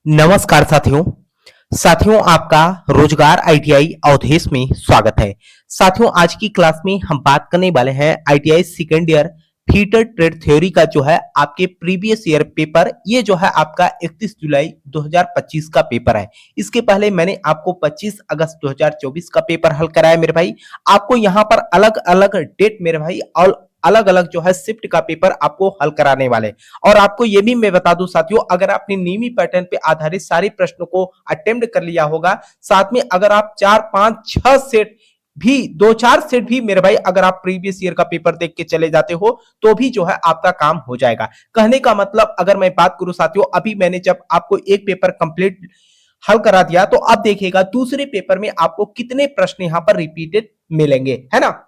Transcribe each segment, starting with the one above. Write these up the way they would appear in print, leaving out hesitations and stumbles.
नमस्कार साथियों। साथियों आपका रोजगार आईटीआई अवधेश में स्वागत है। साथियों आज की क्लास में हम बात करने वाले हैं ITI second year theatre trade theory का जो है आपके प्रीवियस ईयर पेपर। ये जो है आपका 31 जुलाई 2025 का पेपर है। इसके पहले मैंने आपको 25 अगस्त 2024 का पेपर हल कराया मेरे भाई। आपको यहाँ पर अलग अलग डेट मेरे भाई और अलग अलग जो है शिफ्ट का पेपर आपको हल कराने वाले। और आपको ये भी मैं बता दूं साथियों, अगर आपने नियमित पैटर्न पे आधारित सारे प्रश्नों को अटेम्प्ट कर लिया होगा, साथ में अगर आप 4 5 6 सेट भी 2 4 सेट भी मेरे भाई अगर आप प्रीवियस ईयर का पेपर देख के चले जाते हो तो भी जो है आपका काम हो जाएगा। कहने का मतलब अगर मैं बात करूं साथियों, अभी मैंने जब आपको एक पेपर कंप्लीट हल करा दिया तो अब देखिएगा दूसरे पेपर में आपको कितने प्रश्न यहां पर रिपीटेड मिलेंगे, है ना।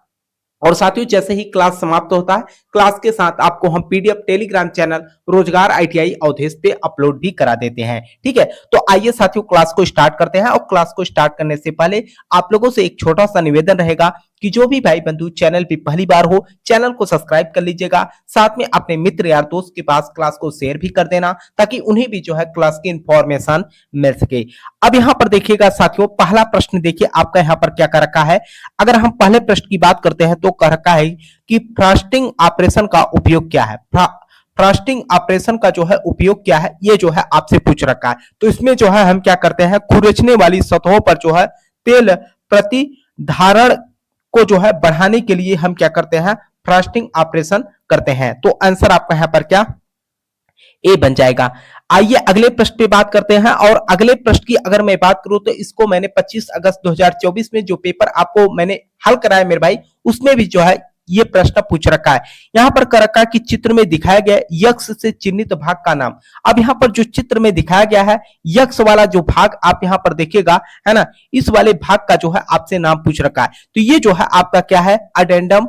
और साथियों जैसे ही क्लास समाप्त होता है, क्लास के साथ आपको हम पीडीएफ टेलीग्राम चैनल रोजगार आईटीआई अवधेश पे अपलोड भी करा देते हैं। ठीक है, तो आइए साथियों क्लास को स्टार्ट करते हैं। और क्लास को स्टार्ट करने से पहले आप लोगों से एक छोटा सा निवेदन रहेगा कि जो भी भाई बंधु चैनल पे पहली बार हो, चैनल को सब्सक्राइब कर लीजिएगा। साथ में अपने मित्र यार दोस्त के पास क्लास को शेयर भी कर देना ताकि उन्हें भी जो है क्लास की इंफॉर्मेशन मिल सके। अब यहाँ पर देखिएगा साथियों, पहला प्रश्न देखिए आपका यहाँ पर क्या कर रखा है। अगर हम पहले प्रश्न की बात करते हैं तो कह रखा है कि फ्रस्टिंग ऑपरेशन का उपयोग क्या है। फ्रस्टिंग ऑपरेशन का जो है उपयोग क्या है, ये जो है आपसे पूछ रखा है। तो इसमें जो है हम क्या करते हैं, खुरचने वाली सतहों पर जो है तेल प्रतिधारण को जो है बढ़ाने के लिए हम क्या करते हैं, फ्रस्टिंग ऑपरेशन करते हैं। तो आंसर आपका यहाँ पर क्या ए बन जाएगा। आइए अगले प्रश्न पे बात करते हैं। और अगले प्रश्न की अगर मैं बात करूं तो इसको मैंने 25 अगस्त 2024 में जो पेपर आपको मैंने हल कराया मेरे भाई, उसमें भी जो है ये प्रश्न पूछ रखा है। यहां पर कर रखा है कि चित्र में दिखाया गया यक्ष से चिन्हित भाग का नाम। अब यहां पर जो चित्र में दिखाया गया है यक्ष वाला जो भाग आप यहां पर देखिएगा, है ना, इस वाले भाग का जो है आपसे नाम पूछ रखा है। तो ये जो है आपका क्या है, अडेंडम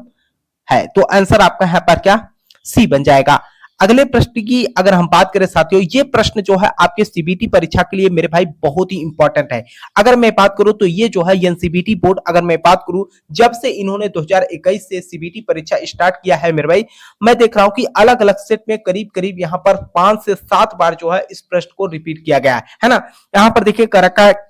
है। तो आंसर आपका यहाँ पर क्या सी बन जाएगा। अगले प्रश्न की अगर हम बात करें साथियों, ये प्रश्न जो है आपके सीबीटी परीक्षा के लिए मेरे भाई बहुत ही इंपॉर्टेंट है। अगर मैं बात करूं तो ये जो है एनसीबीटी बोर्ड, अगर मैं बात करूं जब से इन्होंने 2021 से सीबीटी परीक्षा स्टार्ट किया है मेरे भाई, मैं देख रहा हूं कि अलग अलग सेट में करीब करीब यहां पर 5 से 7 बार जो है इस प्रश्न को रिपीट किया गया है ना। यहां पर देखिए कर रखा है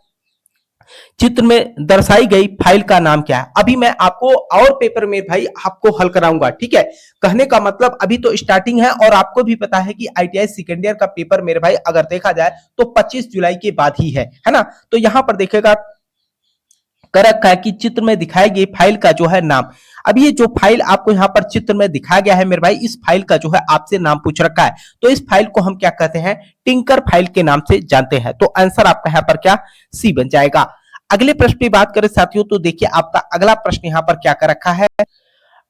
चित्र में दर्शाई गई फाइल का नाम क्या है। अभी मैं आपको और पेपर में भाई आपको हल कराऊंगा, ठीक है। कहने का मतलब अभी तो स्टार्टिंग है और आपको भी पता है कि आईटीआई सेकेंड ईयर का पेपर मेरे भाई अगर देखा जाए तो 25 जुलाई के बाद ही है ना। तो यहां पर देखेगा कर रखा है कि चित्र में दिखाई गई फाइल का जो है नाम। अब ये जो फाइल आपको यहाँ पर चित्र में दिखाया गया है मेरे भाई, इस फाइल का जो है आपसे नाम पूछ रखा है। तो इस फाइल को हम क्या कहते हैं, टिंकर फाइल के नाम से जानते हैं। तो आंसर आपका यहाँ पर क्या सी बन जाएगा। अगले प्रश्न की बात करें साथियों तो देखिए आपका अगला प्रश्न यहाँ पर क्या कर रखा है।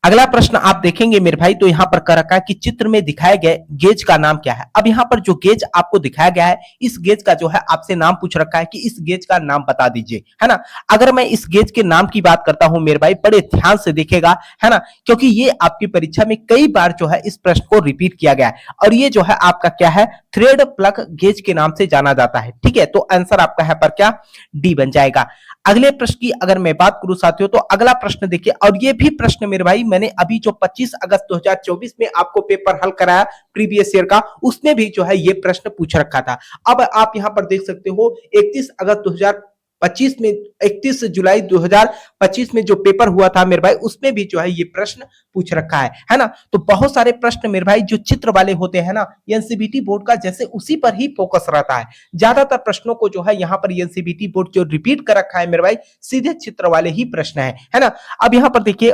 अगला प्रश्न आप देखेंगे मेरे भाई तो यहाँ पर कर रखा है कि चित्र में दिखाए गए गेज का नाम क्या है। अब यहाँ पर जो गेज आपको दिखाया गया है, इस गेज का जो है आपसे नाम पूछ रखा है कि इस गेज का नाम बता दीजिए, है ना। अगर मैं इस गेज के नाम की बात करता हूं मेरे भाई, बड़े ध्यान से देखेगा, है ना, क्योंकि ये आपकी परीक्षा में कई बार जो है इस प्रश्न को रिपीट किया गया है। और ये जो है आपका क्या है, थ्रेड प्लग गेज के नाम से जाना जाता है, ठीक है। तो आंसर आपका यहाँ पर क्या डी बन जाएगा। अगले प्रश्न की अगर मैं बात करूं साथियों तो अगला प्रश्न देखिए, और ये भी प्रश्न मेरे भाई मैंने अभी जो 25 अगस्त 2024 में आपको पेपर हल कराया प्रीवियस ईयर का, उसमें भी जो है ये प्रश्न पूछ रखा था। अब आप यहां पर देख सकते हो 31 अगस्त 2025 में, 31 जुलाई 2025 में जो पेपर हुआ था मेरे भाई, उसमें भी जो है ये प्रश्न पूछ रखा है ना। तो बहुत सारे प्रश्न मेरे भाई जो चित्र वाले होते हैं ना, एनसीबीटी बोर्ड का जैसे उसी पर ही फोकस रहता है। ज्यादातर प्रश्नों को जो है यहाँ पर एनसीबीटी बोर्ड जो रिपीट कर रखा है मेरे भाई, सीधे चित्र वाले ही प्रश्न है ना। अब यहाँ पर देखिए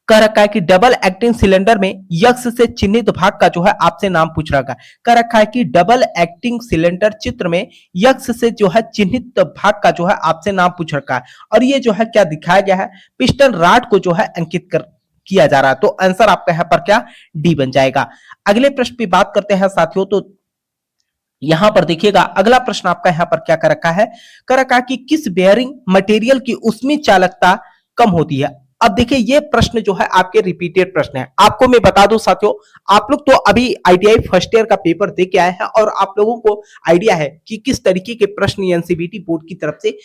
कह रखा है कि डबल एक्टिंग सिलेंडर में यक्ष से चिन्हित भाग का जो है आपसे नाम पूछ रखा है। कह रखा है कि डबल एक्टिंग सिलेंडर चित्र में यक्ष से जो है चिन्हित भाग का जो है आपसे नाम पूछ रखा है। और ये जो है क्या दिखाया गया है, पिस्टन रॉड को जो है अंकित कर किया जा रहा है। तो आंसर आपका यहाँ पर क्या डी बन जाएगा। अगले प्रश्न पे बात करते हैं साथियों तो यहां पर देखिएगा अगला प्रश्न आपका यहाँ पर क्या कर रखा है, कर रखा है कि किस बेयरिंग मटेरियल की उसमें चालकता कम होती है। अब देखिए ये प्रश्न जो है आपके रिपीटेड प्रश्न है। आपको मैं बता दूं साथियों, आप लोग तो अभी आईटीआई फर्स्ट ईयर का पेपर दे के आए हैं और आप लोगों को आइडिया है कि किस तरीके के प्रश्न एनसीबीटी बोर्ड की तरफ से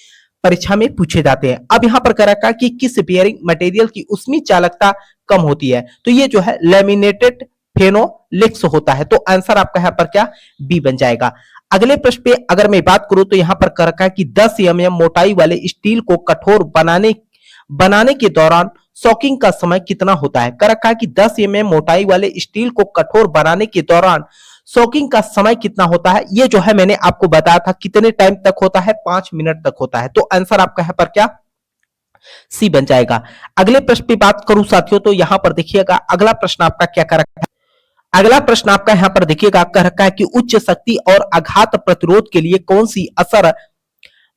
परीक्षा में पूछे जाते हैं। अब यहाँ पर कह रखा है कि किस बेयरिंग मटेरियल की उसमें चालकता कम होती है। तो ये जो है लेमिनेटेड फेनोलिक्स होता है। तो आंसर आपका यहाँ पर क्या बी बन जाएगा। अगले प्रश्न पे अगर मैं बात करूं तो यहां पर कर रखा है कि 10 एमएम मोटाई वाले स्टील को कठोर बनाने बनाने के दौरान सॉकिंग का समय कितना होता है। कर रखा है कि 10 एमएम मोटाई वाले स्टील को कठोर बनाने के दौरान सॉकिंग का समय कितना होता है। ये जो है मैंने आपको बताया था कितने टाइम तक होता है, 5 मिनट तक होता है। तो आंसर आपका यहाँ पर क्या सी बन जाएगा। अगले प्रश्न पे बात करूं साथियों तो यहां पर देखिएगा अगला प्रश्न आपका क्या कर रखा है। अगला प्रश्न आपका यहां पर देखिएगा कह रखा है कि उच्च शक्ति और आघात प्रतिरोध के लिए कौन सी असर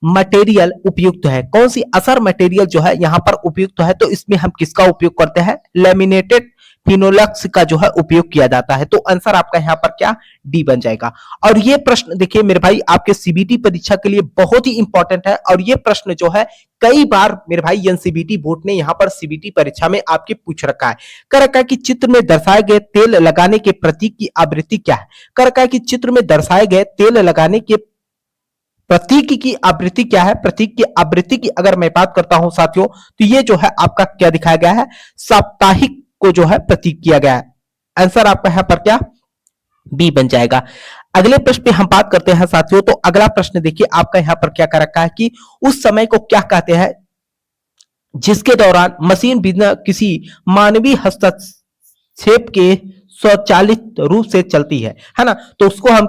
मटेरियल उपयुक्त है। कौन सी असर मटेरियल जो है यहां पर उपयुक्त है। तो इसमें हम किसका उपयोग करते हैं, लेमिनेटेड फिनोलेक्स का जो है उपयोग किया जाता है। तो आंसर आपका यहां पर क्या डी बन जाएगा। और ये प्रश्न देखिए मेरे भाई आपके सीबीटी परीक्षा के लिए बहुत ही इंपॉर्टेंट है। और ये प्रश्न जो है कई बार मेरे भाई एनसीबीटी बोर्ड ने यहां पर सीबीटी परीक्षा में आपके पूछ रखा है। कर रखा है कि चित्र में दर्शाए गए तेल लगाने के प्रतीक की आवृत्ति क्या है। कर रखा है कि चित्र में दर्शाए गए तेल लगाने के प्रतीक की आवृत्ति क्या है। प्रतीक की आवृत्ति की अगर मैं बात करता हूं साथियों तो ये जो है आपका क्या दिखाया गया है, साप्ताहिक को जो है प्रतीक किया गया है। आंसर आपका यहां पर क्या बी बन जाएगा। अगले प्रश्न पे हम बात करते हैं साथियों तो अगला प्रश्न देखिए आपका यहां पर क्या कर रखा है कि उस समय को क्या कहते हैं जिसके दौरान मशीन बिना किसी मानवीय हस्तक्षेप के स्वचालित रूप से चलती है ना। तो उसको हम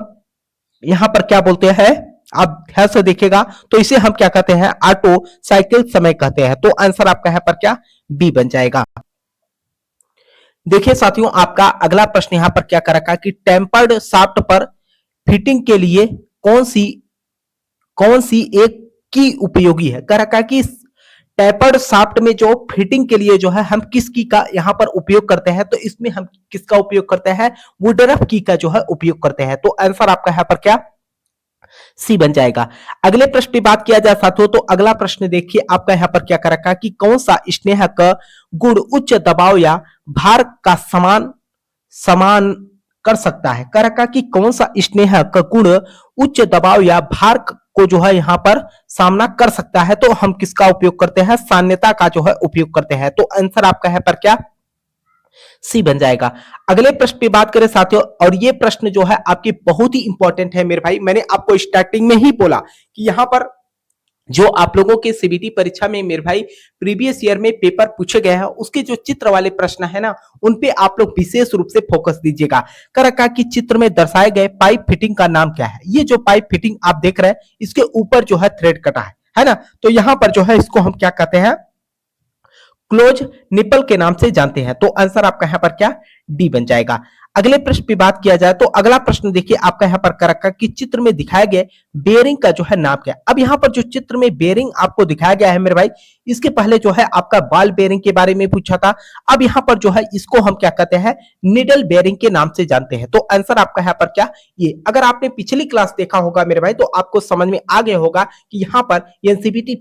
यहां पर क्या बोलते हैं, आप ध्यान से देखिएगा तो इसे हम क्या कहते हैं, ऑटो साइकिल समय कहते हैं। तो आंसर आपका यहां पर क्या बी बन जाएगा। देखिए साथियों आपका अगला प्रश्न यहां पर क्या कर रखा है कि टेम्पर्ड शाफ्ट पर फिटिंग के लिए कौन सी एक की उपयोगी है। कर रखा है कि टेपर्ड शाफ्ट में जो फिटिंग के लिए जो है हम किस की का यहां पर उपयोग करते हैं। तो इसमें हम किसका उपयोग करते हैं, वुडरफ की का जो है उपयोग करते हैं। तो आंसर आपका यहां पर क्या सी बन जाएगा। अगले प्रश्न की बात किया जाए साथियों तो अगला प्रश्न देखिए आपका यहां पर क्या कर रखा है कि कौन सा स्नेहक गुण उच्च दबाव या भार का समान समान कर सकता है। कर रखा कि कौन सा स्नेहक गुण उच्च दबाव या भार को जो है यहां पर सामना कर सकता है। तो हम किसका उपयोग करते हैं, साम्यता का जो है उपयोग करते हैं। तो आंसर आपका है पर क्या सी बन जाएगा। अगले प्रश्न पे बात करें साथियों और ये प्रश्न जो है आपके बहुत ही इंपॉर्टेंट है मेरे भाई। मैंने आपको स्टार्टिंग में ही बोला कि यहां पर जो आप लोगों के सीबीटी परीक्षा में मेरे भाई प्रीवियस ईयर में पेपर पूछे गए हैं उसके जो चित्र वाले प्रश्न है ना उन पे आप लोग विशेष रूप से फोकस दीजिएगा। कर रखा कि चित्र में दर्शाए गए पाइप फिटिंग का नाम क्या है। ये जो पाइप फिटिंग आप देख रहे हैं इसके ऊपर जो है थ्रेड कटा है ना। तो यहां पर जो है इसको हम क्या कहते हैं, क्लोज निपल के नाम से जानते हैं। तो आंसर आपका यहां पर क्या डी बन जाएगा। अगले प्रश्न पे बात किया जाए तो अगला प्रश्न देखिए आपका यहां पर कर रखा कि चित्र में दिखाए गए बेयरिंग का जो है नाम क्या है। अब यहां पर जो चित्र में बेयरिंग आपको दिखाया गया है मेरे भाई इसके पहले जो है आपका बॉल बेयरिंग के बारे में पूछा था। अब यहां पर जो है इसको हम क्या कहते हैं, निडल बेयरिंग के नाम से जानते हैं। तो आंसर आपका यहां पर क्या ये, अगर आपने पिछली क्लास देखा होगा मेरे भाई तो आपको समझ में आ गया होगा कि यहां पर एनसीबीटी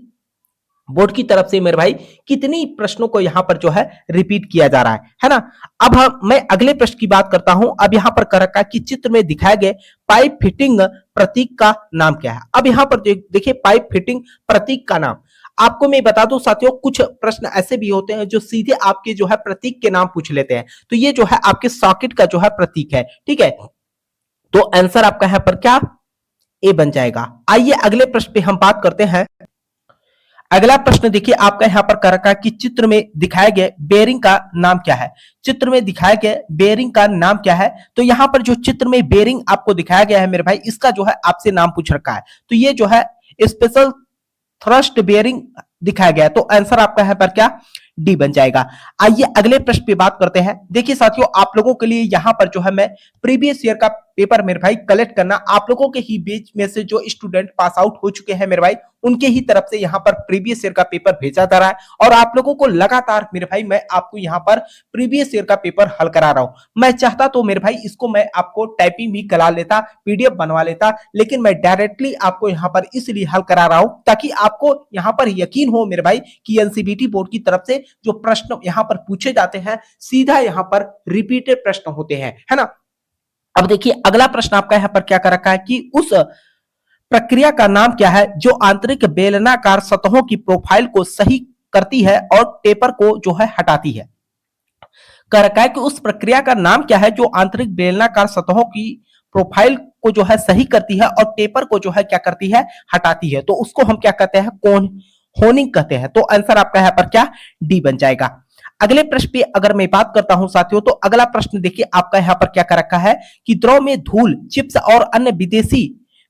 बोर्ड की तरफ से मेरे भाई कितनी प्रश्नों को यहां पर जो है रिपीट किया जा रहा है ना। अब मैं अगले प्रश्न की बात करता हूं। अब यहां पर कर रखा है कि चित्र में दिखाए गए पाइप फिटिंग प्रतीक का नाम क्या है। अब यहां पर देखिए पाइप फिटिंग प्रतीक का नाम आपको मैं बता दूं साथियों, कुछ प्रश्न ऐसे भी होते हैं जो सीधे आपके जो है प्रतीक के नाम पूछ लेते हैं। तो ये जो है आपके सॉकेट का जो है प्रतीक है, ठीक है। तो आंसर आपका यहां पर क्या ए बन जाएगा। आइए अगले प्रश्न पे हम बात करते हैं। अगला प्रश्न देखिए आपका यहां पर कर रखा है कि चित्र में दिखाए गए बेयरिंग का नाम क्या है। चित्र में दिखाए गए बेयरिंग का नाम क्या है। तो यहां पर जो चित्र में बेयरिंग आपको दिखाया गया है मेरे भाई इसका जो है आपसे नाम पूछ रखा है। तो ये जो है स्पेशल थ्रस्ट बेयरिंग दिखाया गया है। तो आंसर आपका यहां पर क्या डी बन जाएगा। आइए अगले प्रश्न पे बात करते हैं। देखिए साथियों आप लोगों के लिए यहां पर जो है मैं प्रीवियस ईयर का पेपर मेरे भाई कलेक्ट करना, आप लोगों के ही बीच में से जो स्टूडेंट पास आउट हो चुके हैं मेरे भाई उनके ही तरफ से यहां पर प्रीवियस ईयर का पेपर भेजा जा रहा है। और आप लोगों को लगातार मेरे भाई मैं आपको यहां पर प्रीवियस ईयर का पेपर हल करा रहा हूं। मैं चाहता तो मेरे भाई इसको मैं आपको टाइपिंग भी करा लेता, पीडीएफ बनवा लेता, लेकिन मैं डायरेक्टली आपको यहां पर इसलिए हल करा रहा हूं ताकि आपको यहां पर यकीन हो मेरे भाई कि एनसीबीटी बोर्ड की तरफ से जो प्रश्न यहां पर पूछे जाते हैं सीधा यहां पर रिपीटेड प्रश्न होते हैं, है ना। अब देखिए अगला प्रश्न आपका यहां पर क्या कर रखा है कि उस प्रक्रिया का नाम क्या है जो आंतरिक बेलनाकार सतहों की प्रोफाइल को सही करती है और टेपर को जो है हटाती है। कह रखा है कि उस प्रक्रिया का नाम क्या है जो आंतरिक बेलनाकार सतहों की प्रोफाइल को जो है सही करती है और टेपर को जो है क्या करती है, हटाती है। तो उसको हम क्या कहते हैं, कोन होनिंग कहते हैं। तो आंसर आपका यहाँ पर क्या, डी बन जाएगा। अगले प्रश्न पे अगर मैं बात करता हूं साथियों, तो अगला प्रश्न देखिए आपका यहाँ पर क्या कर रखा है कि द्रव में धूल, चिप्स और अन्य विदेशी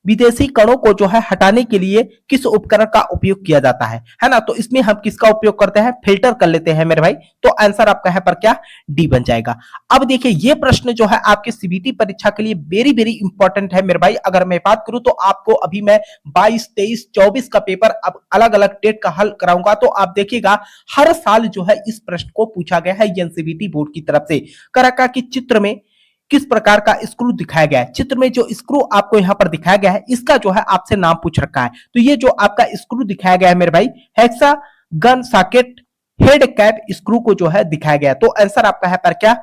विदेशी कणों को जो है हटाने के लिए किस उपकरण का उपयोग किया जाता है ना। तो इसमें हम किसका उपयोग करते हैं, फिल्टर कर लेते हैं मेरे भाई। तो आंसर आपका है पर क्या, डी बन जाएगा। अब देखिए ये प्रश्न जो है आपके सीबीटी परीक्षा के लिए वेरी वेरी इंपॉर्टेंट है मेरे भाई। अगर मैं बात करूं तो आपको अभी मैं 22, 23, 24 का पेपर अब अलग अलग डेट का हल कराऊंगा। तो आप देखिएगा हर साल जो है इस प्रश्न को पूछा गया है एनसीईआरटी बोर्ड की तरफ से। कर कि चित्र में किस प्रकार का स्क्रू दिखाया गया है। चित्र में जो स्क्रू आपको यहाँ पर दिखाया गया है इसका जो है आपसे नाम पूछ रखा है। तो ये जो आपका स्क्रू दिखाया गया है मेरे भाई, hexagon socket head cap screw को जो है दिखाया गया है। तो आंसर आपका है पर क्या,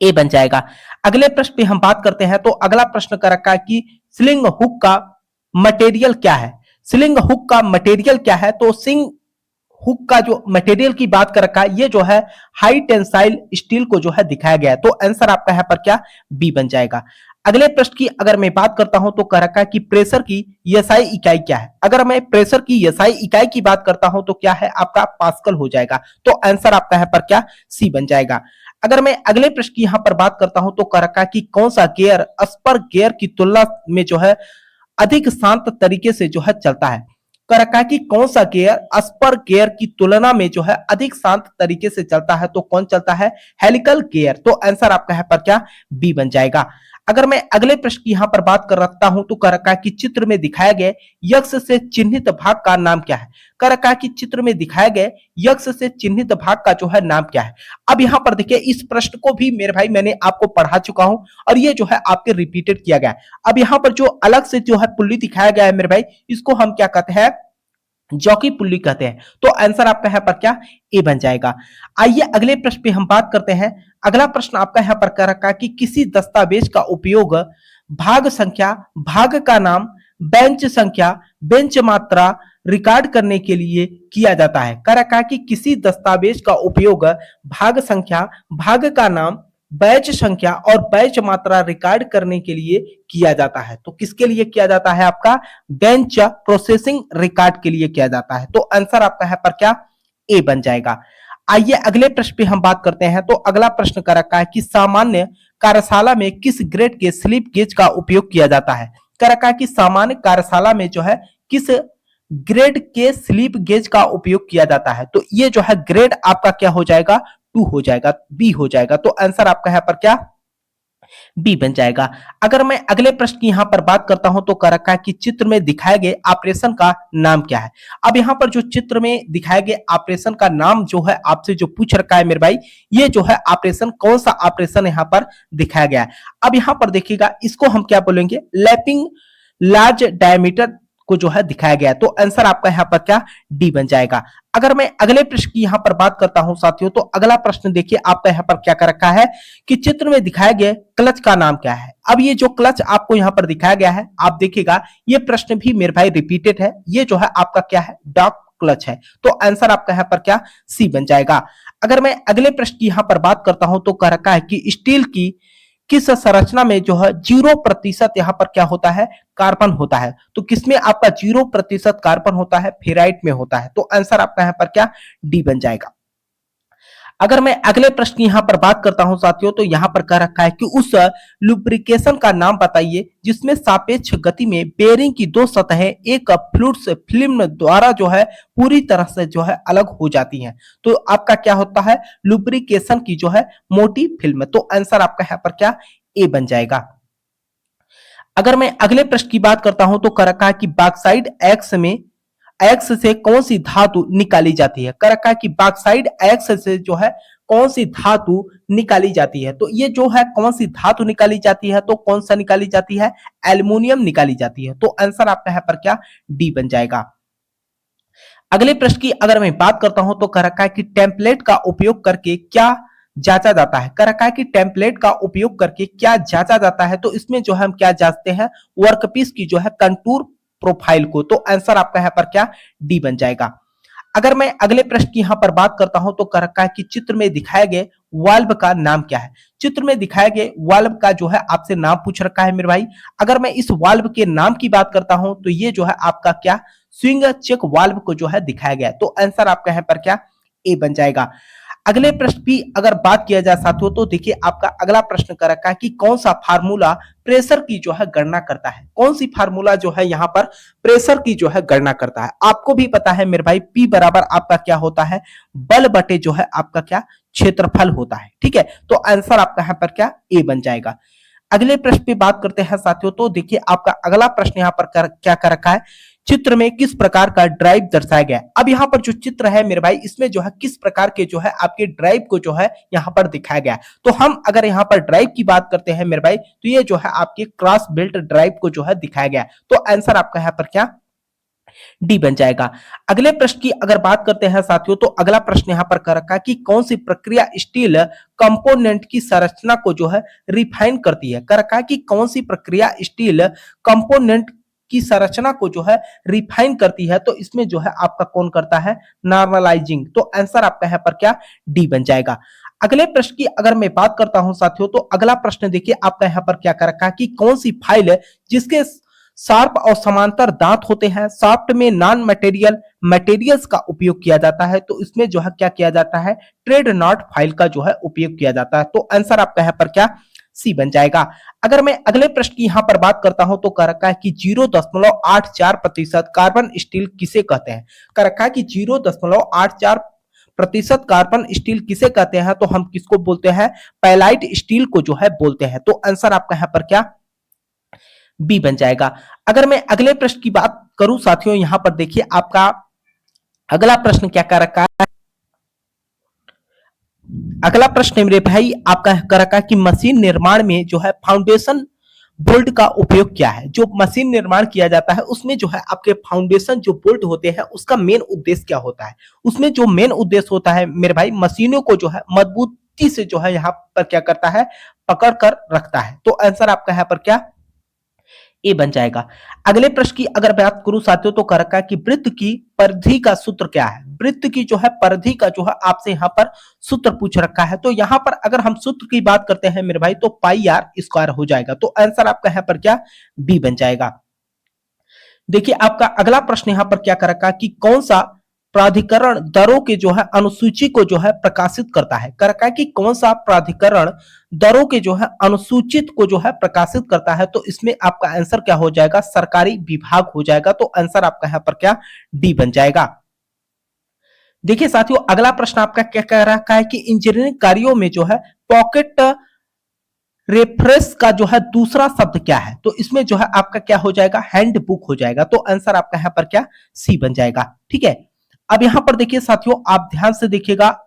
ए बन जाएगा। अगले प्रश्न पे हम बात करते हैं। तो अगला प्रश्न कर रखा है कि स्लिंग हुक का मटेरियल क्या है। स्लिंग हुक का मटेरियल क्या है, तो स्लिंग हुक का जो मटेरियल की बात कर रखा है ये जो है हाई टेंसाइल स्टील को जो है दिखाया गया है। तो आंसर आपका है पर क्या, बी बन जाएगा। अगले प्रश्न की अगर मैं बात करता हूं तो कह रखा है कि प्रेशर की एसआई इकाई क्या है। अगर मैं प्रेशर की एसआई इकाई की बात करता हूं तो क्या है आपका, पास्कल हो जाएगा। तो आंसर आपका है पर क्या, सी बन जाएगा। अगर मैं अगले प्रश्न की यहां पर बात करता हूं तो कह रखा है कि कौन सा गियर स्पर गियर की तुलना में जो है अधिक शांत तरीके से जो है चलता है। कर रखा है कि कौन सा गियर स्पर गियर की तुलना में जो है अधिक शांत तरीके से चलता है। तो कौन चलता है, हेलिकल गियर। तो आंसर आपका है पर क्या, बी बन जाएगा। अगर मैं अगले प्रश्न की यहां पर बात कर रखता हूं तो कर रखा है कि चित्र में दिखाए गए यक्ष से चिन्हित भाग का नाम क्या है। कर रखा है कि चित्र में दिखाए गए यक्ष से चिन्हित भाग का जो है नाम क्या है। अब यहां पर देखिए इस प्रश्न को भी मेरे भाई मैंने आपको पढ़ा चुका हूं और ये जो है आपके रिपीटेड किया गया है। अब यहां पर जो अलग से जो है पुल्ली दिखाया गया है मेरे भाई, इसको हम क्या कहते हैं, जॉकी पुल्ली कहते हैं। तो आंसर आपका है पर क्या, ए बन जाएगा। आइए अगले प्रश्न पे हम बात करते हैं। अगला प्रश्न आपका यहाँ पर कर रखा है कि किसी दस्तावेज का उपयोग भाग संख्या, भाग का नाम, बेंच संख्या, बेंच मात्रा रिकॉर्ड करने के लिए किया जाता है। कर रखा है कि किसी दस्तावेज का उपयोग भाग संख्या, भाग का नाम, बैच संख्या और बैच मात्रा रिकॉर्ड करने के लिए किया जाता है। तो किसके लिए किया जाता है आपका, बेंच प्रोसेसिंग रिकॉर्ड के लिए किया जाता है। तो आंसर आपका है पर क्या, ए बन जाएगा। आइए अगले प्रश्न पे हम बात करते हैं। तो अगला प्रश्न कर रखा है कि सामान्य कार्यशाला में किस ग्रेड के स्लिप गेज का उपयोग किया जाता है। कर रखा है कि सामान्य कार्यशाला में जो है किस ग्रेड के स्लिप गेज का उपयोग किया जाता है। तो ये जो है ग्रेड आपका क्या हो जाएगा, 2 हो जाएगा, बी हो जाएगा। तो आंसर आपका है पर क्या, बी बन जाएगा। अगर मैं अगले प्रश्न की यहां पर बात करता हूं तो कर रखा है कि चित्र में दिखाए गए ऑपरेशन का नाम क्या है। अब यहां पर जो चित्र में दिखाए गए ऑपरेशन का नाम जो है आपसे जो पूछ रखा है मेरे भाई, ये जो है ऑपरेशन कौन सा ऑपरेशन यहां पर दिखाया गया है। अब यहां पर देखिएगा इसको हम क्या बोलेंगे, लैपिंग लार्ज डायमीटर को जो है दिखाया गया है। तो आंसर आपका यहाँ पर क्या, डी बन जाएगा। अगर मैं अगले प्रश्न की यहां पर बात करता हूं साथियों, तो अगला प्रश्न देखिए आपका यहाँ पर क्या कर रखा है कि चित्र में दिखाए गए क्लच का नाम क्या है। अब ये जो क्लच आपको यहाँ पर दिखाया गया है, आप देखिएगा ये प्रश्न भी मेरे भाई रिपीटेड है। ये जो है आपका क्या है, डॉग क्लच है। तो आंसर आपका यहाँ पर क्या, सी बन जाएगा। अगर मैं अगले प्रश्न की यहां पर बात करता हूं तो कह रखा है कि स्टील की किस संरचना में जो है 0% यहां पर क्या होता है, कार्बन होता है। तो किसमें आपका 0% कार्बन होता है, फेराइट में होता है। तो आंसर आपका यहां पर क्या, डी बन जाएगा। अगर मैं अगले प्रश्न की यहां पर बात करता हूं साथियों, तो यहां पर कह रखा है कि उस लुब्रिकेशन का नाम बताइए जिसमें सापेक्ष गति में बेरिंग की 2 सतहें एक फ्लूइड फिल्म द्वारा जो है पूरी तरह से जो है अलग हो जाती हैं। तो आपका क्या होता है, लुब्रिकेशन की जो है मोटी फिल्म। तो आंसर आपका यहाँ पर क्या, ए बन जाएगा। अगर मैं अगले प्रश्न की बात करता हूं तो कह रखा है कि बॉक्साइड एक्स से कौन सी धातु निकाली जाती है। कर रखा है कि बॉक्साइड एक्स से जो है कौन सी धातु निकाली जाती है। तो ये जो है कौन सी धातु निकाली जाती है, तो कौन सा निकाली जाती है, एल्युमिनियम निकाली जाती है। तो आंसर आपका यहाँ पर क्या, डी बन जाएगा। अगले प्रश्न की अगर मैं बात करता हूं तो कह रखा है कि टेम्पलेट का उपयोग करके क्या जांचा जाता है। कह रखा है कि टेम्पलेट का उपयोग करके क्या जांचा जाता है। तो इसमें जो है हम क्या जांचते हैं, वर्कपीस की जो है कंटूर प्रोफाइल को। तो आंसर आपका यहाँ पर क्या, डी बन जाएगा। अगर मैं अगले प्रश्न की यहाँ पर बात करता हूं तो कह रखा है कि चित्र में दिखाए गए वाल्व का नाम क्या है। चित्र में दिखाए गए वाल्व का जो है आपसे नाम पूछ रखा है मेरे भाई। अगर मैं इस वाल्व के नाम की बात करता हूं तो ये जो है आपका क्या स्विंग चेक वाल्व को जो है दिखाया गया। तो आंसर आपका यहाँ पर क्या ए बन जाएगा। अगले प्रश्न की अगर बात किया जाए साथियों तो देखिए आपका अगला प्रश्न कर रखा है कि कौन सा फार्मूला प्रेशर की जो है गणना करता है। कौन सी फार्मूला जो है यहाँ पर प्रेशर की जो है गणना करता है। आपको भी पता है मेरे भाई P बराबर आपका क्या होता है, बल बटे जो है आपका क्या क्षेत्रफल होता है। ठीक है, तो आंसर आपका यहाँ पर क्या ए बन जाएगा। अगले प्रश्न पे बात करते हैं साथियों तो देखिए आपका अगला प्रश्न यहाँ पर क्या कर रखा है, चित्र में किस प्रकार का ड्राइव दर्शाया गया है। अब यहाँ पर जो चित्र है मेरे भाई इसमें जो है किस प्रकार के जो है आपके ड्राइव को जो है यहाँ पर दिखाया गया है। तो हम अगर यहाँ पर ड्राइव की बात करते हैं मेरे भाई तो ये जो है आपके क्रॉस बेल्ट ड्राइव को जो है दिखाया गया है। तो आंसर आपका यहाँ पर क्या डी बन जाएगा। अगले प्रश्न की अगर बात करते हैं साथियों तो अगला प्रश्न यहाँ पर कर रखा है कि कौन सी प्रक्रिया स्टील कंपोनेंट की संरचना को जो है रिफाइन करती है। कर रखा है कि कौन सी प्रक्रिया स्टील कंपोनेंट की संरचना को जो है रिफाइन करती है। तो इसमें जो है आपका कौन करता है, नॉर्मलाइजिंग। तो आंसर आपका यहाँ पर क्या डी बन जाएगा। अगले प्रश्न की अगर मैं बात करता हूं साथियों तो अगला प्रश्न देखिए आपका यहाँ पर क्या कर रखा है कि कौन सी फाइल जिसके शार्प और समांतर दांत होते हैं, सॉफ्ट में नॉन मटेरियल्स का उपयोग किया जाता है। तो इसमें जो है क्या किया जाता है, ट्रेड नॉट फाइल का जो है उपयोग किया जाता है। तो आंसर आपका यहाँ पर क्या सी बन जाएगा। अगर मैं अगले प्रश्न की यहाँ पर बात करता हूं तो कह रखा है कि 0.84% कार्बन स्टील किसे कहते हैं। कह रखा है कि 0.84% कार्बन स्टील किसे कहते हैं। तो हम किसको बोलते हैं, पैलाइट स्टील को जो है बोलते हैं। तो आंसर आपका यहाँ पर क्या बी बन जाएगा। अगर मैं अगले प्रश्न की बात करूं साथियों यहां पर देखिए आपका अगला प्रश्न क्या कर रखा है। अगला प्रश्न मेरे भाई आपका कर रखा है कि मशीन निर्माण में जो है फाउंडेशन बोल्ट का उपयोग क्या है। जो मशीन निर्माण किया जाता है उसमें जो है आपके फाउंडेशन जो बोल्ट होते हैं उसका मेन उद्देश्य क्या होता है। उसमें जो मेन उद्देश्य होता है मेरे भाई मशीनों को जो है मजबूती से जो है यहाँ पर क्या करता है, पकड़ कर रखता है। तो आंसर आपका यहाँ पर क्या ए बन जाएगा। अगले प्रश्न की अगर बात करूं साथियों तो कह रखा है कि वृत्त की परिधि का सूत्र क्या है। वृत्त की जो है परिधि का जो है आपसे यहाँ पर सूत्र पूछ रखा है। तो यहाँ पर अगर हम सूत्र की बात करते हैं मेरे भाई तो पाई आर स्क्वायर हो जाएगा। तो आंसर आपका यहाँ पर क्या बी बन जाएगा। देखिए आपका अगला प्रश्न यहाँ पर क्या कर रखा है कि कौन सा प्राधिकरण दरों के जो है अनुसूची को जो है प्रकाशित करता है। कर रखा है कि कौन सा प्राधिकरण दरों के जो है अनुसूचित को जो है प्रकाशित करता है। तो इसमें आपका आंसर क्या हो जाएगा, सरकारी विभाग हो जाएगा। तो आंसर आपका यहाँ पर क्या डी बन जाएगा। देखिए साथियों अगला प्रश्न आपका क्या कह रखा है कि इंजीनियरिंग कार्यों में जो है पॉकेट रेफरेंस का जो है दूसरा शब्द क्या है। तो इसमें जो है आपका क्या हो जाएगा, हैंड बुक हो जाएगा। तो आंसर आपका यहाँ पर क्या सी बन जाएगा। ठीक है, अब यहां पर देखिए साथियों आप ध्यान से देखिएगा,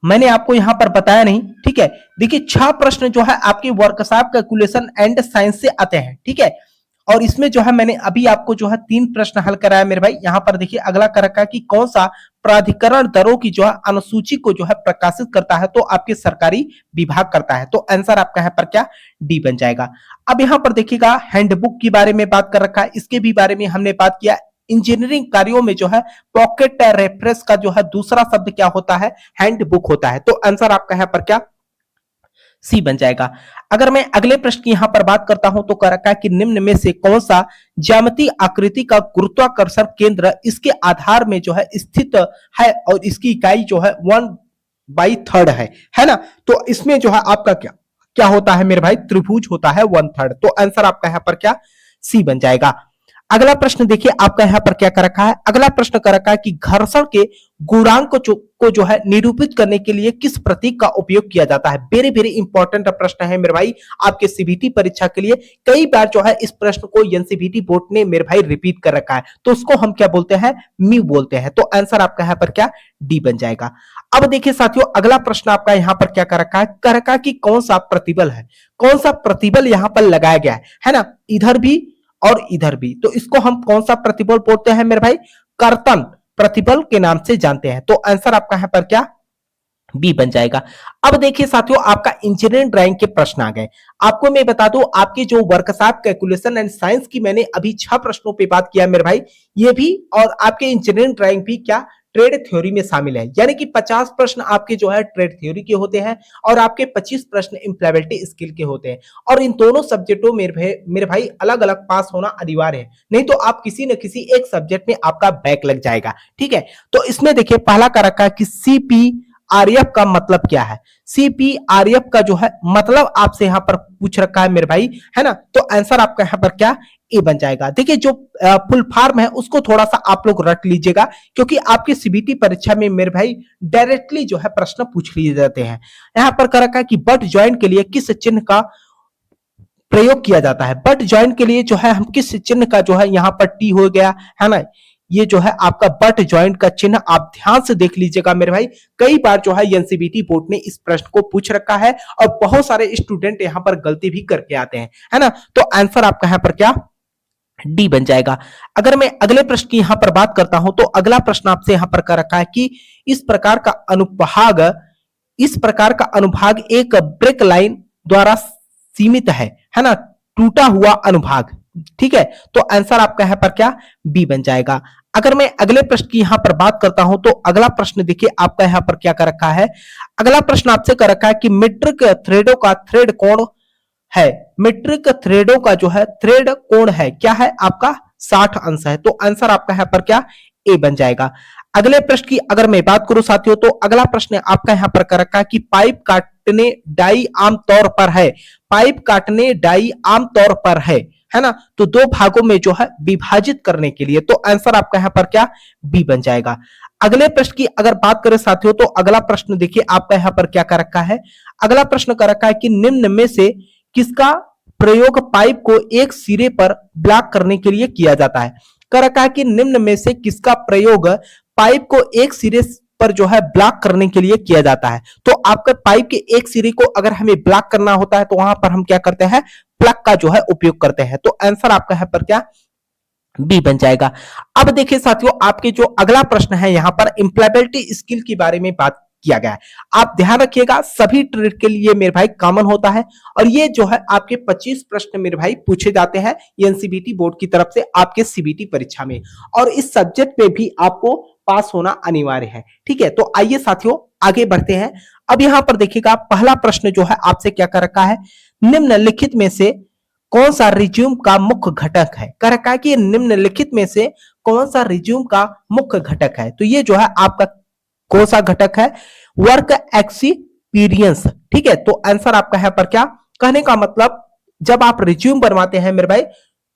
मैंने आपको यहां पर बताया नहीं। ठीक है, देखिए 6 प्रश्न जो है आपके वर्कशॉप कैलकुलेशन एंड साइंस से आते हैं। ठीक है, और इसमें जो है मैंने अभी आपको जो है 3 प्रश्न हल कराया मेरे भाई। यहां पर देखिए अगला कर रखा है कि कौन सा प्राधिकरण दरों की जो है अनुसूची को जो है प्रकाशित करता है। तो आपके सरकारी विभाग करता है। तो आंसर आपका यहाँ पर क्या डी बन जाएगा। अब यहाँ पर देखिएगा हैंडबुक के बारे में बात कर रखा है, इसके भी बारे में हमने बात किया। इंजीनियरिंग कार्यों में जो है पॉकेट रेफरेंस का जो है दूसरा शब्द क्या होता है, हैंडबुक होता है। तो आंसर आपका यहाँ पर क्या सी बन जाएगा। अगर मैं अगले प्रश्न की यहां पर बात करता हूं तो कह रखा है कि निम्न में से कौन सा ज्यामितीय आकृति का गुरुत्वाकर्षण केंद्र इसके आधार में जो है स्थित है और इसकी इकाई जो है 1/3 है ना। तो इसमें जो है आपका क्या क्या होता है मेरे भाई, त्रिभुज होता है 1/3। तो आंसर आपका यहाँ पर क्या सी बन जाएगा। अगला प्रश्न देखिए आपका यहाँ पर क्या कर रखा है। अगला प्रश्न कर रखा है कि घर्षण के गुणांक को जो है निरूपित करने के लिए किस प्रतीक का उपयोग किया जाता है। वेरी वेरी इंपॉर्टेंट प्रश्न है मेरे भाई आपके सीबीटी परीक्षा के लिए। कई बार जो है इस प्रश्न को एनसीबीटी बोर्ड ने मेरे भाई रिपीट कर रखा है। तो उसको हम क्या बोलते हैं, म्यू बोलते हैं। तो आंसर आपका यहाँ पर क्या डी बन जाएगा। अब देखिए साथियों अगला प्रश्न आपका यहाँ पर क्या कर रखा है, कह रखा है कि कौन सा प्रतिबल है, कौन सा प्रतिबल यहाँ पर लगाया गया है ना, इधर भी और इधर भी। तो इसको हम कौन सा प्रतिबल बोलते हैं मेरे भाई, कर्तन प्रतिबल के नाम से जानते हैं। तो आंसर आपका यहाँ पर क्या बी बन जाएगा। अब देखिए साथियों, आपका इंजीनियरिंग ड्राइंग के प्रश्न आ गए। आपको मैं बता दूं, आपके जो वर्कशॉप कैलकुलेशन एंड साइंस की मैंने अभी 6 प्रश्नों पे बात किया मेरे भाई, ये भी और आपके इंजीनियरिंग ड्राइंग भी क्या ट्रेड थ्योरी में शामिल है। यानी कि 50 प्रश्न आपके जो है ट्रेड थ्योरी के होते हैं और आपके 25 प्रश्न इंप्लीमेंटेबिलिटी स्किल के होते हैं। और इन दोनों सब्जेक्टों में मेरे भाई अलग अलग पास होना अनिवार्य है, नहीं तो आप किसी न किसी एक सब्जेक्ट में आपका बैक लग जाएगा। ठीक है, तो इसमें देखिए पहला का रखा है कि सीपी आरएफ का मतलब क्या है। सीपीआरएफ का जो है मतलब आपसे यहां पर पूछ रखा है मेरे भाई, है ना। तो आंसर आपका यहां पर क्या ए बन जाएगा। देखिए जो फुल फॉर्म है उसको थोड़ा सा आप लोग रट लीजिएगा, क्योंकि आपकी सीबीटी परीक्षा में मेरे भाई डायरेक्टली जो है प्रश्न पूछ लिए जाते हैं। यहां पर कर रखा है कि बट ज्वाइन के लिए किस चिन्ह का प्रयोग किया जाता है। बट ज्वाइन के लिए जो है हम किस चिन्ह का जो है यहाँ पर टी हो गया, है ना। ये जो है आपका बट ज्वाइंट का चिन्ह आप ध्यान से देख लीजिएगा मेरे भाई। कई बार जो है एनसीबीटी बोर्ड ने इस प्रश्न को पूछ रखा है और बहुत सारे स्टूडेंट यहाँ पर गलती भी करके आते हैं, है ना। तो आंसर आपका यहाँ पर क्या डी बन जाएगा। अगर मैं अगले प्रश्न की यहां पर बात करता हूं तो अगला प्रश्न आपसे यहां पर कर रखा है कि इस प्रकार का अनुभाग एक ब्रेक लाइन द्वारा सीमित है ना, टूटा हुआ अनुभाग। ठीक है, तो आंसर आपका यहां पर क्या बी बन जाएगा। अगर मैं अगले प्रश्न की यहां पर बात करता हूं तो अगला प्रश्न देखिए आपका यहां पर क्या कर रखा है। अगला प्रश्न आपसे कर रखा है कि मीट्रिक थ्रेडों का थ्रेड कोण है। मीट्रिक थ्रेडों का जो है थ्रेड कोण है क्या है आपका 60 अंश है। तो आंसर आपका यहां पर क्या ए बन जाएगा। अगले प्रश्न की अगर मैं बात करूं साथियों तो अगला प्रश्न आपका यहां पर कर रखा है कि पाइप काटने डाई आमतौर पर है। पाइप काटने डाई आमतौर पर है ना। तो दो भागों में जो है विभाजित करने के लिए, तो आंसर आपका यहां पर क्या बी बन जाएगा। अगले प्रश्न की अगर बात करें साथियों तो अगला प्रश्न देखिए आपका यहां पर क्या कर रखा है। अगला प्रश्न कर रखा है कि निम्न में से किसका प्रयोग पाइप को एक सिरे पर ब्लॉक करने के लिए किया जाता है। कर रखा है कि निम्न में से किसका प्रयोग पाइप को एक सिरे पर जो है ब्लॉक करने के लिए किया जाता है। तो आपका पाइप के एक सिरे को अगर हमें ब्लॉक करना होता है तो वहां पर हम क्या करते हैं, प्लग का जो है उपयोग करते हैं। तो आंसर आपका है पर क्या बी बन जाएगा। अब देखिए साथियों, आपके जो अगला प्रश्न है यहां पर इंप्लीमेंटेबिलिटी स्किल के बारे में बात किया गया है। आप ध्यान रखिएगा, सभी ट्रेड के लिए मेरे भाई कॉमन होता है और ये जो है आपके 25 प्रश्न मेरे भाई पूछे जाते हैं एनसीबीटी बोर्ड की तरफ से आपके सीबीटी परीक्षा में, और इस सब्जेक्ट पे भी आपको पास होना अनिवार्य है। ठीक है, तो आइए साथियों आगे बढ़ते हैं। अब यहां पर देखिएगा पहला प्रश्न जो है आपसे क्या कर रखा है, निम्नलिखित में से कौन सा रिज्यूम का मुख्य घटक है। कह रखा है कि निम्नलिखित में से कौन सा रिज्यूम का मुख्य घटक है। तो ये जो है आपका कौन सा घटक है, वर्क एक्सपीरियंस। ठीक है, तो आंसर आपका है पर क्या, कहने का मतलब जब आप रिज्यूम बनवाते हैं मेरे भाई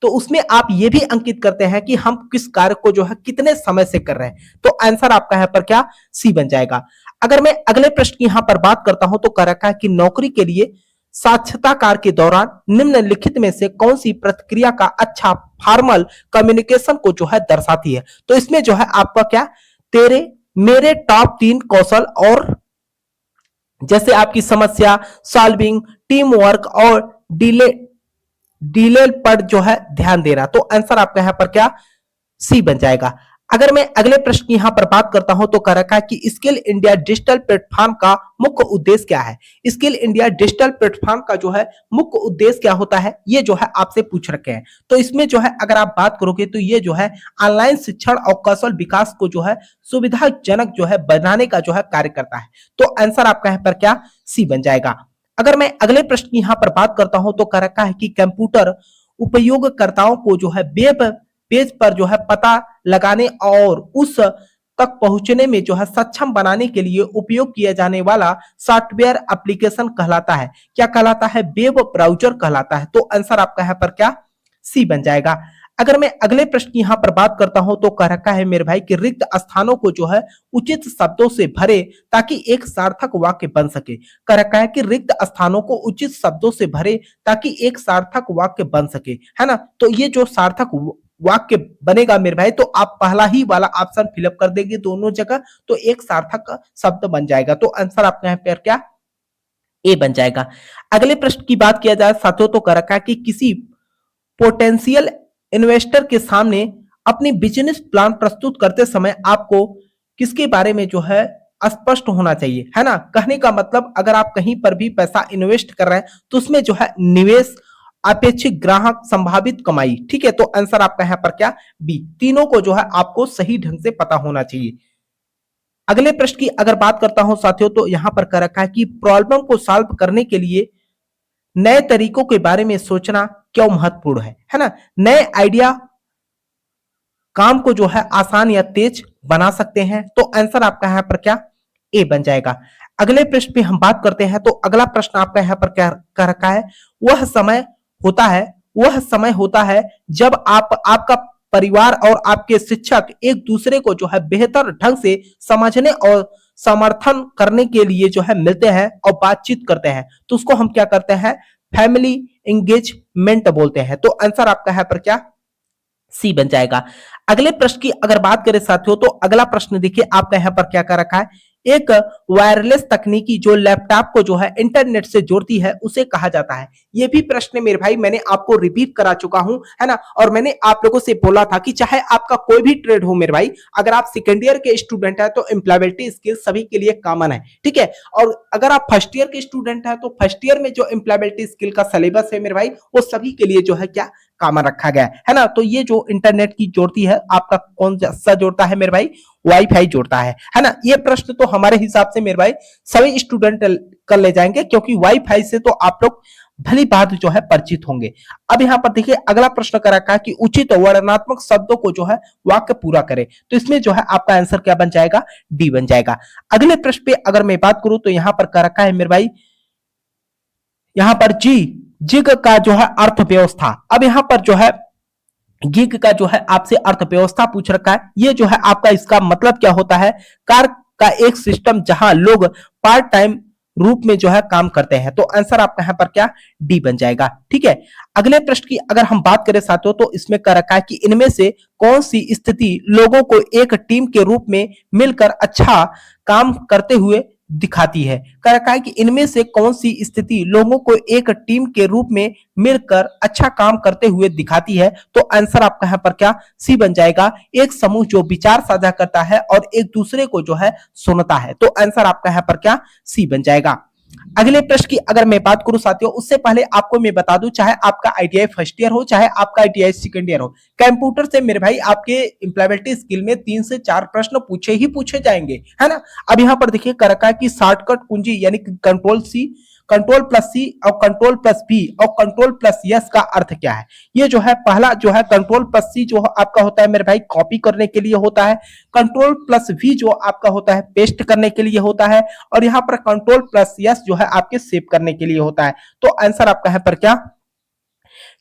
तो उसमें आप ये भी अंकित करते हैं कि हम किस कार्य को जो है कितने समय से कर रहे हैं। तो आंसर आपका है पर क्या सी बन जाएगा। अगर मैं अगले प्रश्न की यहां पर बात करता हूं तो कह रखा है कि नौकरी के लिए साक्षात्कार के दौरान निम्नलिखित में से कौन सी प्रतिक्रिया का अच्छा फॉर्मल कम्युनिकेशन को जो है दर्शाती है। तो इसमें जो है आपका क्या तेरे मेरे टॉप 3 कौशल, और जैसे आपकी समस्या सॉल्विंग, टीम वर्क और डिले पर जो है ध्यान देना। तो आंसर आपका यहां पर क्या सी बन जाएगा। अगर मैं अगले प्रश्न की यहां पर बात करता हूं तो कह रखा है कि स्किल इंडिया डिजिटल प्लेटफॉर्म का मुख्य उद्देश्य क्या है। स्किल इंडिया डिजिटल प्लेटफॉर्म का जो है मुख्य उद्देश्य क्या होता है, ये जो है आपसे पूछ रखे हैं। तो इसमें जो है अगर आप बात करोगे तो ये जो है ऑनलाइन शिक्षण और कौशल विकास को जो है सुविधाजनक जो है बनाने का जो है कार्य करता है। तो आंसर आपका यहाँ पर क्या सी बन जाएगा। अगर मैं अगले प्रश्न की यहां पर बात करता हूं तो कह रखा है कि कंप्यूटर उपयोगकर्ताओं को जो है वेब पेज पर जो है पता लगाने और उस तक पहुंचने में जो है सक्षम बनाने के लिए उपयोग किया जाने वाला सॉफ्टवेयर एप्लीकेशन कहलाता है। क्या कहलाता है, वेब ब्राउजर कहलाता है। तो आंसर आपका है पर क्या सी बन जाएगा। अगर मैं अगले प्रश्न की यहां पर बात करता हूं तो कह रखा है मेरे भाई कि रिक्त स्थानों को जो है उचित शब्दों से भरे ताकि एक सार्थक वाक्य बन सके। कह रखा है कि रिक्त स्थानों को उचित शब्दों से भरे ताकि एक सार्थक वाक्य बन सके, है ना। तो ये जो सार्थक वाक्य बनेगा मेरे भाई तो आप पहला ही वाला ऑप्शन फिलअप कर देंगे दोनों जगह, तो एक सार्थक शब्द बन जाएगा। तो आंसर आपका यहाँ पर क्या ए बन जाएगा। अगले प्रश्न की बात किया जाए साथियों तो कह रखा है कि किसी पोटेंशियल इन्वेस्टर के सामने अपनी बिजनेस प्लान प्रस्तुत करते समय आपको किसके बारे में जो है स्पष्ट होना चाहिए, है ना। कहने का मतलब अगर आप कहीं पर भी पैसा इन्वेस्ट कर रहे हैं तो उसमें जो है निवेश, अपेक्षित ग्राहक, संभावित कमाई, ठीक है। तो आंसर आपका यहाँ पर क्या, बी। तीनों को जो है आपको सही ढंग से पता होना चाहिए। अगले प्रश्न की अगर बात करता हूं साथियों, तो यहां पर कह रखा है कि प्रॉब्लम को सॉल्व करने के लिए नए तरीकों के बारे में सोचना क्यों महत्वपूर्ण है ना। नए आइडिया काम को जो है आसान या तेज बना सकते हैं। तो आंसर आपका यहाँ पर क्या, ए बन जाएगा। अगले प्रश्न पे हम बात करते हैं, तो अगला प्रश्न आपका यहाँ पर क्या कह रखा है, वह समय होता है वह समय होता है जब आपका परिवार और आपके शिक्षक एक दूसरे को जो है बेहतर ढंग से समझने और समर्थन करने के लिए जो है मिलते हैं और बातचीत करते हैं। तो उसको हम क्या करते हैं, फैमिली एंगेजमेंट बोलते हैं। तो आंसर आपका यहाँ पर क्या, सी बन जाएगा। अगले प्रश्न की अगर बात करें साथियों, तो अगला प्रश्न देखिए आपका यहां पर क्या कर रखा है, एक वायरलेस तकनीकी जो लैपटॉप को जो है इंटरनेट से जोड़ती है उसे कहा जाता है। ये भी प्रश्न मेरे भाई मैंने आपको रिपीट करा चुका हूं, है ना। और मैंने आप लोगों से बोला था कि चाहे आपका कोई भी ट्रेड हो मेरे भाई, अगर आप सेकेंड ईयर के स्टूडेंट है तो एम्प्लॉयबिलिटी स्किल सभी के लिए कॉमन है, ठीक है। और अगर आप फर्स्ट ईयर के स्टूडेंट है तो फर्स्ट ईयर में जो एम्प्लॉयबिलिटी स्किल का सिलेबस है मेरे भाई, वो सभी के लिए जो है क्या, कॉमन रखा गया है ना। तो ये जो इंटरनेट की जोड़ती है, आपका कौन सा जोड़ता है मेरे भाई, वाईफाई जोड़ता है ना। ये प्रश्न तो हमारे हिसाब से मेरे भाई सभी स्टूडेंट कर ले जाएंगे, क्योंकि वाईफाई से तो आप लोग भली बात जो है परिचित होंगे। अब यहाँ पर देखिए अगला प्रश्न कर रखा है कि उचित वर्णनात्मक शब्दों को जो है वाक्य पूरा करें। तो इसमें जो है आपका आंसर क्या बन जाएगा, डी बन जाएगा। अगले प्रश्न पे अगर मैं बात करूं, तो यहाँ पर कर रखा है मेरे भाई, यहां पर जिग का जो है अर्थव्यवस्था। अब यहां पर जो है गिग का जो है आपसे अर्थव्यवस्था पूछ रखा है। ये जो है आपका इसका मतलब क्या होता है, कार का एक सिस्टम जहां लोग पार्ट टाइम रूप में जो है काम करते हैं। तो आंसर आपका यहां पर क्या, डी बन जाएगा, ठीक है। अगले प्रश्न की अगर हम बात करें साथियों, तो इसमें कर रखा है कि इनमें से कौन सी स्थिति लोगों को एक टीम के रूप में मिलकर अच्छा काम करते हुए दिखाती है। कह रखा है कि इनमें से कौन सी स्थिति लोगों को एक टीम के रूप में मिलकर अच्छा काम करते हुए दिखाती है। तो आंसर आपका यहाँ पर क्या, सी बन जाएगा। एक समूह जो विचार साझा करता है और एक दूसरे को जो है सुनता है। तो आंसर आपका यहाँ पर क्या, सी बन जाएगा। अगले प्रश्न की अगर मैं बात करूं साथियों, उससे पहले आपको मैं बता दूं, चाहे आपका आईटीआई फर्स्ट ईयर हो चाहे आपका आईटीआई सेकंड ईयर हो, कंप्यूटर से मेरे भाई आपके एम्प्लॉयबिलिटी स्किल में 3 से 4 प्रश्न पूछे ही पूछे जाएंगे, है ना। अब यहां पर देखिए कर रखा है कि शॉर्टकट कुंजी यानी कंट्रोल सी, कंट्रोल प्लस सी और कंट्रोल प्लस बी और कंट्रोल प्लस यस का अर्थ क्या है। ये जो है पहला जो है कंट्रोल प्लस सी जो आपका होता है मेरे भाई कॉपी करने के लिए होता है, कंट्रोल प्लस वी जो आपका होता है पेस्ट करने के लिए होता है, और यहाँ पर कंट्रोल प्लस यस जो है आपके सेव करने के लिए होता है। तो आंसर आपका यहाँ पर क्या,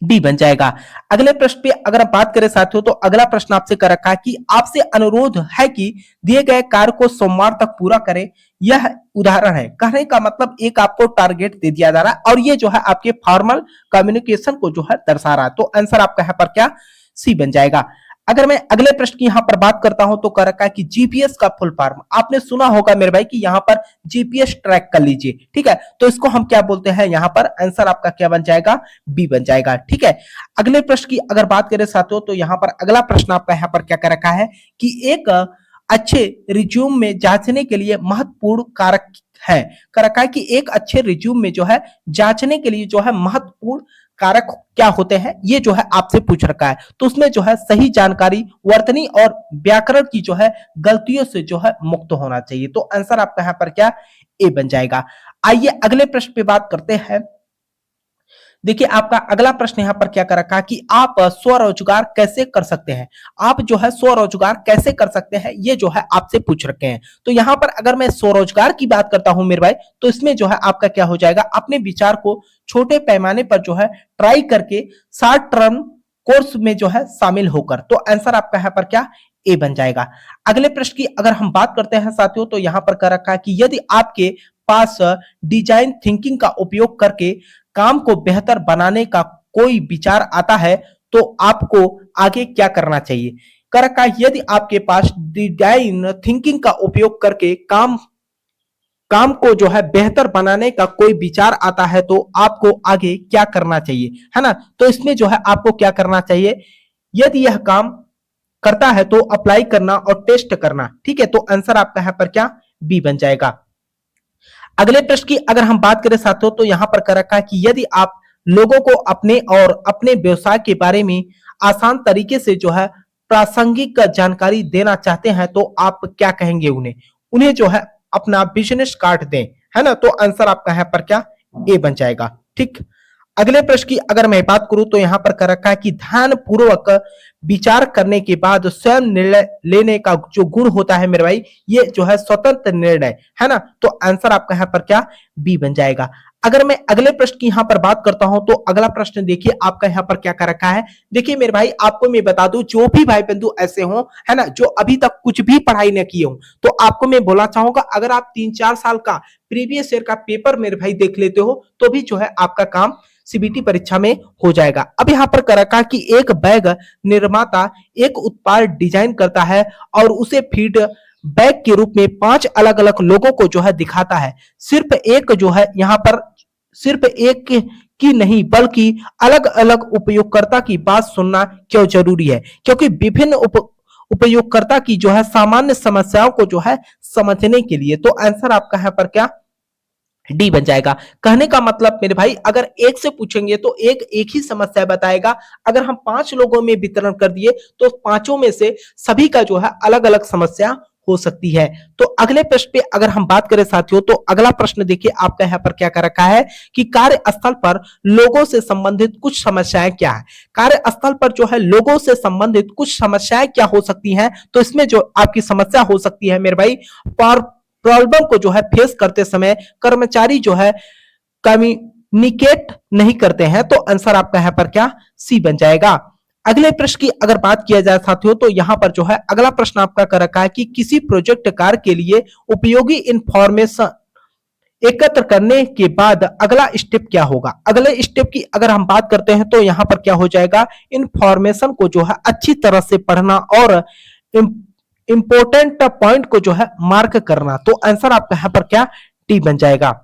डी बन जाएगा। अगले प्रश्न पे अगर आप बात करें साथियों, तो अगला प्रश्न आपसे कर रखा है कि आपसे अनुरोध है कि दिए गए कार्य को सोमवार तक पूरा करें। यह उदाहरण है, कहने का मतलब एक आपको टारगेट दे दिया जा रहा है और ये जो है आपके फॉर्मल कम्युनिकेशन को जो है दर्शा रहा है। तो आंसर आपका यहाँ पर क्या, सी बन जाएगा। अगर मैं अगले प्रश्न की यहां पर बात करता हूं, तो कर रखा है कि जीपीएस का फुल फॉर्म आपने सुना होगा मेरे भाई कि यहां पर जीपीएस ट्रैक कर लीजिए, ठीक है। तो इसको हम क्या बोलते हैं, यहां पर आंसर आपका क्या बन जाएगा, बी बन जाएगा, ठीक है। अगले प्रश्न की अगर बात करें साथियों, तो यहां पर अगला प्रश्न आपका यहां पर क्या कर रखा है कि एक अच्छे रिज्यूम में जांचने के लिए महत्वपूर्ण कारक है। कर रखा है कि एक अच्छे रिज्यूम में जो है जांचने के लिए जो है महत्वपूर्ण कारक क्या होते हैं, ये जो है आपसे पूछ रखा है। तो उसमें जो है सही जानकारी, वर्तनी और व्याकरण की जो है गलतियों से जो है मुक्त होना चाहिए। तो आंसर आपका यहाँ पर क्या, ए बन जाएगा। आइए अगले प्रश्न पे बात करते हैं। देखिए आपका अगला प्रश्न यहाँ पर क्या कर रखा है कि आप स्वरोजगार कैसे कर सकते हैं। आप जो है स्वरोजगार कैसे कर सकते हैं, ये जो है आपसे पूछ रखे हैं। तो यहाँ पर अगर मैं स्वरोजगार की बात करता हूं मेरे भाई, तो इसमें जो है आपका क्या हो जाएगा, अपने विचार को छोटे पैमाने पर जो है ट्राई करके शॉर्ट टर्म कोर्स में जो है शामिल होकर। तो आंसर आपका यहाँ पर क्या, ए बन जाएगा। अगले प्रश्न की अगर हम बात करते हैं साथियों, तो यहाँ पर कर रखा है कि यदि आपके पास डिजाइन थिंकिंग का उपयोग करके काम को बेहतर बनाने का कोई विचार आता है, तो आपको आगे क्या करना चाहिए। कर रखा है यदि आपके पास डिजाइन थिंकिंग का उपयोग करके काम को जो है बेहतर बनाने का कोई विचार आता है, तो आपको आगे क्या करना चाहिए, है ना। तो इसमें जो है आपको क्या करना चाहिए, यदि यह काम करता है तो अप्लाई करना और टेस्ट करना, ठीक है। तो आंसर आपका यहाँ पर क्या, बी बन जाएगा। अगले प्रश्न की अगर हम बात करें साथियों तो यहां पर कर रखा है कि यदि आप लोगों को अपने और अपने व्यवसाय के बारे में आसान तरीके से जो है प्रासंगिक जानकारी देना चाहते हैं तो आप क्या कहेंगे उन्हें? उन्हें जो है अपना बिजनेस कार्ड दें, है ना? तो आंसर आपका यहाँ पर क्या ए बन जाएगा। ठीक। अगले प्रश्न की अगर मैं बात करूं तो यहां पर कर रखा है कि ध्यान पूर्वक विचार करने के बाद स्वयं निर्णय लेने का जो गुण होता है मेरे भाई, ये जो है स्वतंत्र निर्णय, है ना? तो आंसर आपका यहाँ पर क्या बी बन जाएगा। अगर मैं अगले प्रश्न की यहां पर बात करता हूं तो अगला प्रश्न देखिए आपका यहाँ पर क्या कर रखा है। देखिए मेरे भाई आपको मैं बता दूं, जो भी भाई बंधु ऐसे हो, है ना, जो अभी तक कुछ भी पढ़ाई न किए हो, तो आपको मैं बोलना चाहूंगा अगर आप 3-4 साल का प्रीवियस ईयर का पेपर मेरे भाई देख लेते हो तो भी जो है आपका काम सीबीटी परीक्षा में हो जाएगा। अब यहाँ पर कर रखा कि एक बैग निर्माता एक उत्पाद डिजाइन करता है और उसे फीड बैग के रूप में 5 अलग अलग लोगों को जो है दिखाता है। सिर्फ एक जो है यहाँ पर सिर्फ एक की नहीं बल्कि अलग अलग उपयोगकर्ता की बात सुनना क्यों जरूरी है? क्योंकि विभिन्न उपयोगकर्ता की जो है सामान्य समस्याओं को जो है समझने के लिए। तो आंसर आपका यहाँ पर क्या डी बन जाएगा। कहने का मतलब मेरे भाई अगर एक से पूछेंगे तो एक ही समस्या बताएगा। अगर हम 5 लोगों में वितरण कर दिए तो पांचों में से सभी का जो है अलग अलग समस्या हो सकती है। तो अगले प्रश्न पे अगर हम बात करें साथियों तो अगला प्रश्न देखिए आपका यहाँ पर क्या कर रखा है कि कार्यस्थल पर लोगों से संबंधित कुछ समस्याएं क्या है। कार्यस्थल पर जो है लोगों से संबंधित कुछ समस्याएं क्या हो सकती हैं? तो इसमें जो आपकी समस्या हो सकती है मेरे भाई, प्रॉब्लम को जो है फेस करते समय कर्मचारी जो है कम्युनिकेट नहीं करते हैं। तो आंसर आपका यहाँ पर क्या सी बन जाएगा। अगले प्रश्न की अगर बात किया जाए साथियों तो यहां पर जो है अगला प्रश्न आपका कर रखा है कि किसी प्रोजेक्ट कार्य के लिए उपयोगी इंफॉर्मेशन एकत्र करने के बाद अगला स्टेप क्या होगा? अगले स्टेप की अगर हम बात करते हैं तो यहां पर क्या हो जाएगा, इंफॉर्मेशन को जो है अच्छी तरह से पढ़ना और इंपोर्टेंट पॉइंट को जो है मार्क करना। तो आंसर आपका यहां पर क्या टी बन जाएगा।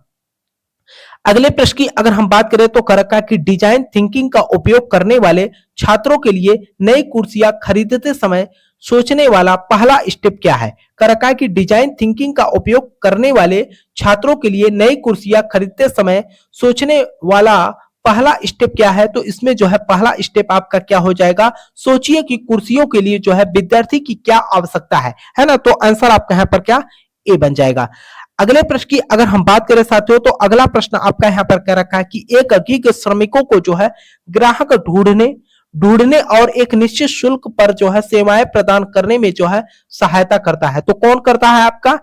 अगले प्रश्न की अगर हम बात करें तो कर रखा कि डिजाइन थिंकिंग का उपयोग करने वाले छात्रों के लिए नई कुर्सियां खरीदते समय सोचने वाला पहला स्टेप क्या है? कर रखा है कि डिजाइन थिंकिंग का उपयोग करने वाले छात्रों के लिए नई कुर्सियां खरीदते समय सोचने वाला पहला स्टेप क्या है? तो इसमें जो है पहला स्टेप आपका क्या हो जाएगा, सोचिए कि कुर्सियों के लिए जो है विद्यार्थी की क्या आवश्यकता है ना? तो आंसर आपका यहाँ पर क्या ए बन जाएगा। अगले प्रश्न की अगर हम बात करें साथियों तो अगला प्रश्न आपका यहाँ पर कह रखा है कि एक गिग श्रमिकों को जो है ग्राहक ढूंढने और एक निश्चित शुल्क पर जो है सेवाएं प्रदान करने में जो है सहायता करता है। तो कौन करता है? आपका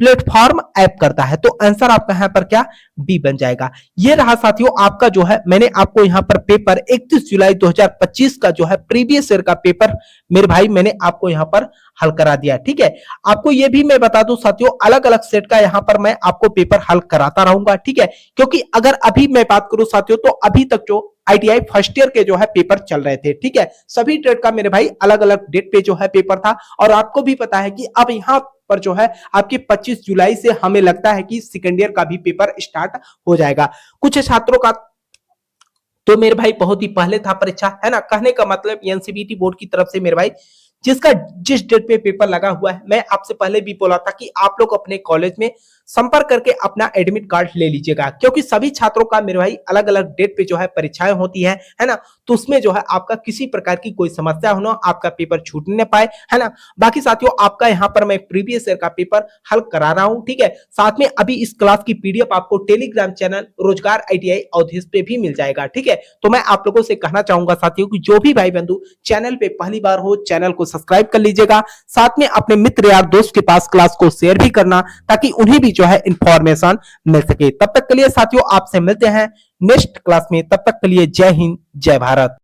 प्लेटफॉर्म ऐप करता है। तो आंसर आपका यहाँ पर क्या बी बन जाएगा। ये रहा साथियों आपका जो है, मैंने आपको यहाँ पर पेपर 31 जुलाई 2025 का जो है प्रीवियस ईयर का पेपर मेरे भाई मैंने आपको यहाँ पर हल करा दिया। ठीक है, आपको ये भी मैं बता दूं साथियों अलग अलग सेट का यहाँ पर मैं आपको पेपर हल कराता रहूंगा। ठीक है, क्योंकि अगर अभी मैं बात करूं साथियों तो अभी तक जो आईटीआई फर्स्ट ईयर के जो है पेपर चल रहे थे। ठीक है, सभी ट्रेड का मेरे भाई अलग अलग डेट पे जो है पेपर था और आपको भी पता है कि अब यहाँ पर जो है आपके 25 जुलाई से हमें लगता है कि सेकेंड ईयर का भी पेपर स्टार्ट हो जाएगा। कुछ छात्रों का तो मेरे भाई बहुत ही पहले था परीक्षा, है ना? कहने का मतलब एनसीबीटी बोर्ड की तरफ से मेरे भाई जिसका जिस डेट पे पेपर लगा हुआ है, मैं आपसे पहले भी बोला था कि आप लोग अपने कॉलेज में संपर्क करके अपना एडमिट कार्ड ले लीजिएगा, क्योंकि सभी छात्रों का मेरे भाई अलग अलग डेट पे जो है परीक्षाएं होती है ना? तो उसमें जो है आपका किसी प्रकार की कोई समस्या हो ना, आपका पेपर छूट न पाए, है ना? बाकी साथियों आपका यहाँ पर मैं प्रीवियस ईयर का पेपर हल करा रहा हूँ। ठीक है, साथ में अभी इस क्लास की पीडीएफ आपको टेलीग्राम चैनल रोजगार आईटीआई अवधेश पे भी मिल जाएगा। ठीक है, तो मैं आप लोगों से कहना चाहूंगा साथियों कि जो भी भाई बंधु चैनल पे पहली बार हो, चैनल को सब्सक्राइब कर लीजिएगा, साथ में अपने मित्र यार दोस्त के पास क्लास को शेयर भी करना ताकि उन्हें भी जो है इंफॉर्मेशन मिल सके। तब तक के लिए साथियों आपसे मिलते हैं नेक्स्ट क्लास में, तब तक के लिए जय हिंद जय भारत।